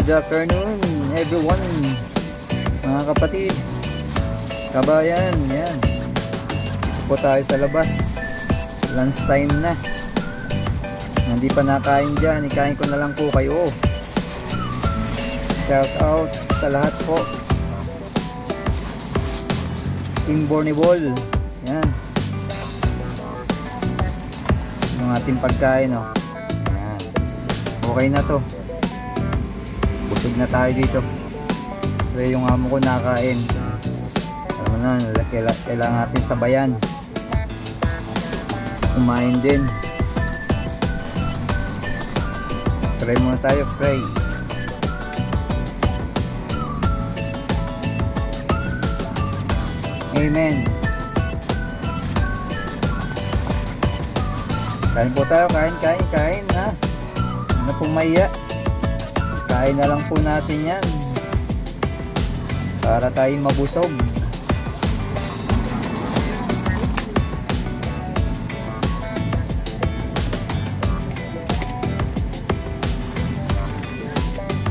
Good afternoon everyone, mga kapatid, kabayan. Yan, dito po tayo sa labas. Lunch time na. Hindi pa nakain dyan, ikain ko na lang po kayo. Shout out sa lahat po. Team Bornibol. Yan, yung ating pagkain, oh. Yan, okay na to. Busog na tayo dito. So yung amo ko nakain. Alam mo na, kailangan natin sabayan. Kumain din. Pray muna tayo, pray. Amen. Kain po tayo, kain ha. Ano pong maiya? Kain na lang po natin yan para tayo mabusog.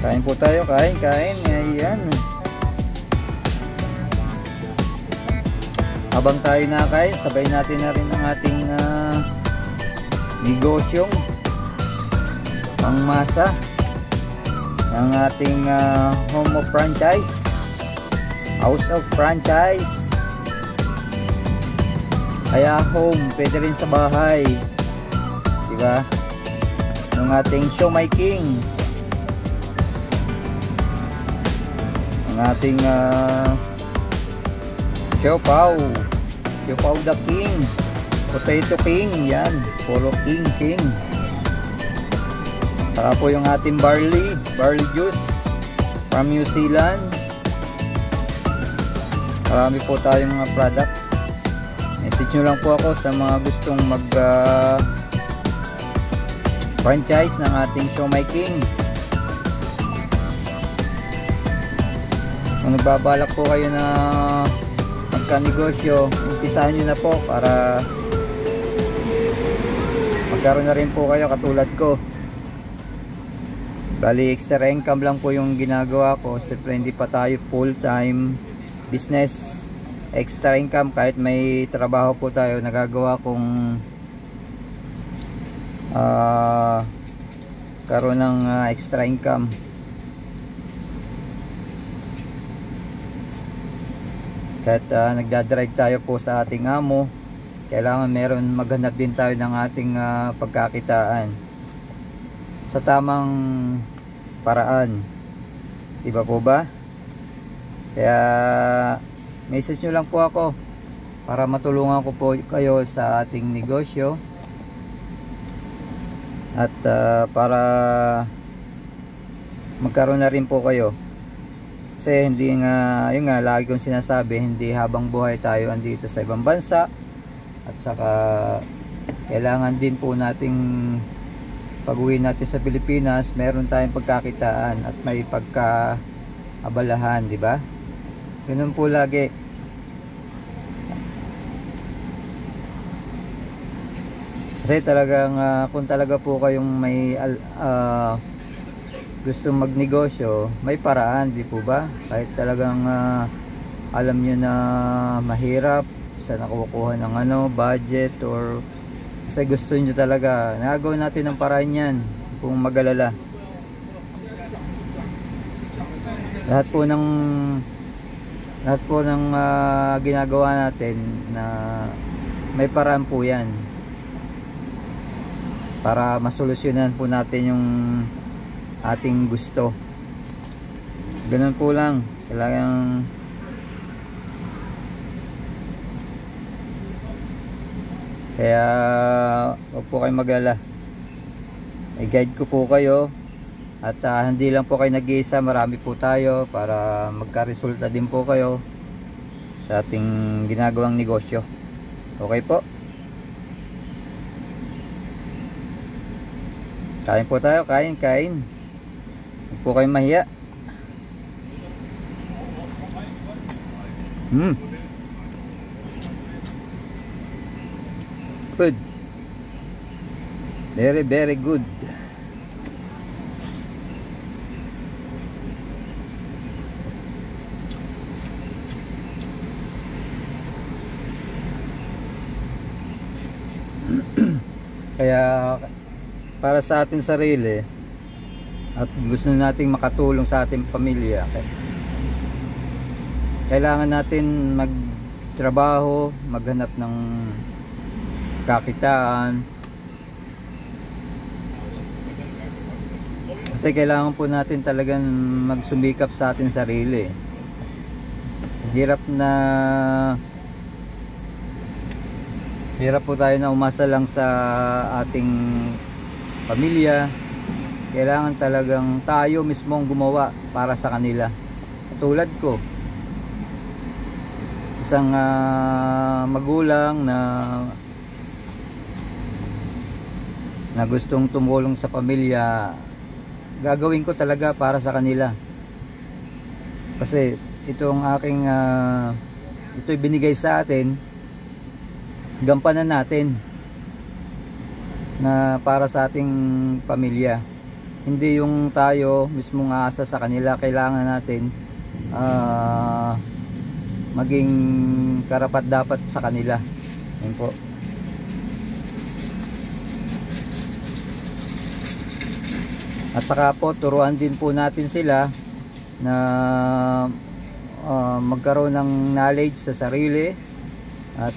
Kain po tayo, kain. Ayan. Habang tayo nakain, sabay natin na rin ang ating negosyong pangmasa, ang ating home of franchise, house of franchise. Kaya home, pwede rin sa bahay, diba? Yung ating Siomai King, ang ating Siopaw the King, Potato King. Yan, puro king. Saka po yung ating barley juice from New Zealand. Marami po tayong mga product. Message nyo lang po ako sa mga gustong mag franchise ng ating Siomai King. Kung nagbabalak po kayo na magka-negosyo, umpisahan nyo na po para magkaroon na rin po kayo katulad ko. Bali, extra income lang po yung ginagawa ko. Siyempre hindi pa tayo full-time business. Extra income, kahit may trabaho po tayo, nagagawa kong karoon ng extra income. Kahit nagdadrive tayo po sa ating amo, kailangan meron, maghanap din tayo ng ating pagkakitaan sa tamang paraan, diba po ba? Kaya message nyo lang po ako para matulungan ko po kayo sa ating negosyo at para magkaroon na rin po kayo. Kasi hindi nga, yun nga, lagi kong sinasabi, hindi habang buhay tayo andito sa ibang bansa, at saka kailangan din po nating pag-uwi natin sa Pilipinas, meron tayong pagkakitaan at may pagkaabalahan, di ba? Ganun po lagi. Kasi talagang kung talaga po kayong may gusto magnegosyo, may paraan, di po ba? Kahit talagang alam nyo na mahirap sa nakukuha ng budget, or kasi gusto nyo talaga, nagagawin natin ng paraan yan, kung mag-alala. Lahat po ng ginagawa natin na may paraan po yan para masolusyonan po natin yung ating gusto. Ganun po lang. Kailangan kaya huwag po kayong mag-alala. I-guide ko po kayo at hindi lang po kayo nag-iisa, marami po tayo para magka-resulta din po kayo sa ating ginagawang negosyo. Okay po? Kain po tayo, kain. Huwag po kayong mahiya. Good. Very good. Kaya para sa ating sarili at gusto nating makatulong sa ating pamilya, kailangan natin magtrabaho, maghanap ng kakitaan, kasi kailangan po natin talagang magsumikap sa ating sarili. Hirap po tayo na umasa lang sa ating pamilya. Kailangan talagang tayo mismo ang gumawa para sa kanila. Tulad ko, isang magulang na gustong tumulong sa pamilya, gagawin ko talaga para sa kanila. Kasi itong aking ito'y binigay sa atin, gampanan natin na para sa ating pamilya. Hindi yung tayo mismong aasa sa kanila. Kailangan natin maging karapat dapat sa kanila. Yan po. At saka po, turuan din po natin sila na magkaroon ng knowledge sa sarili. At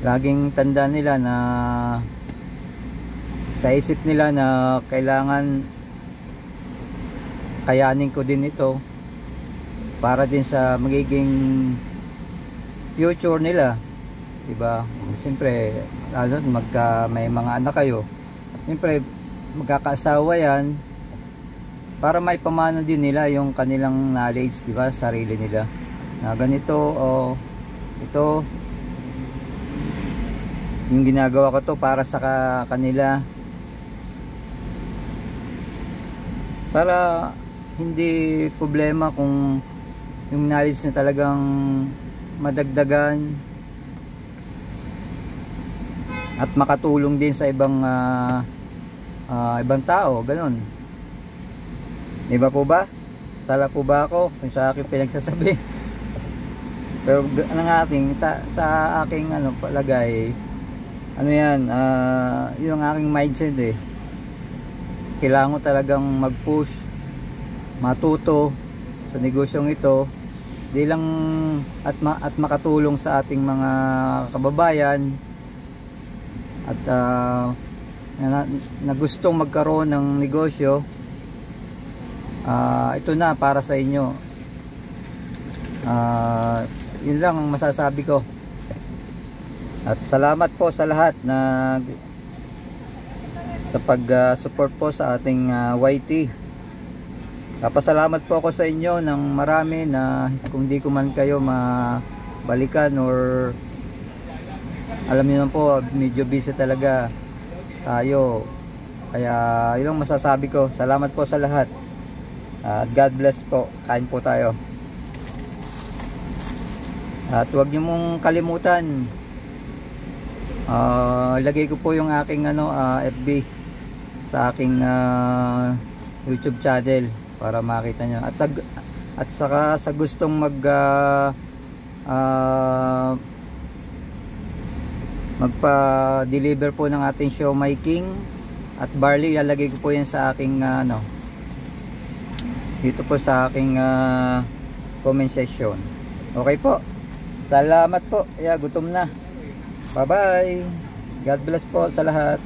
laging tandaan nila na sa isip nila na kailangan kayanin ko din ito para din sa magiging future nila, diba? Siyempre, lalo may mga anak kayo, siyempre magkakaasawa yan para maipamana din nila yung kanilang knowledge, diba? Sarili nila na ganito o ito yung ginagawa ko to para sa kanila, para hindi problema kung yung knowledge na talagang madagdagan at makatulong din sa ibang tao, ganun. Di ba po ba? Sala po ba ako kung sa aking pinagsasabi? Pero sa aking palagay, yan, yung aking mindset kailangan ko talagang mag-push, matuto sa negosyong ito, di lang at makatulong sa ating mga kababayan at na gustong magkaroon ng negosyo. Ito na para sa inyo. Yun lang ang masasabi ko. At salamat po sa lahat sa pag-support po sa ating YT. Papasalamat po ako sa inyo ng marami na kung di ko man kayo mabalikan or alam niyo naman po, medyo busy talaga tayo. Kaya yun ang masasabi ko. Salamat po sa lahat. God bless po. Kain po tayo. At huwag niyo mong kalimutan, lagay ko po yung aking FB sa aking YouTube channel para makita nyo. At saka sa gustong magpa-deliver po ng ating siomai king at barley, ilalagay ko po yan sa aking dito po sa aking comment section. Okay po. Salamat po. Gutom na. Bye bye. God bless po sa lahat.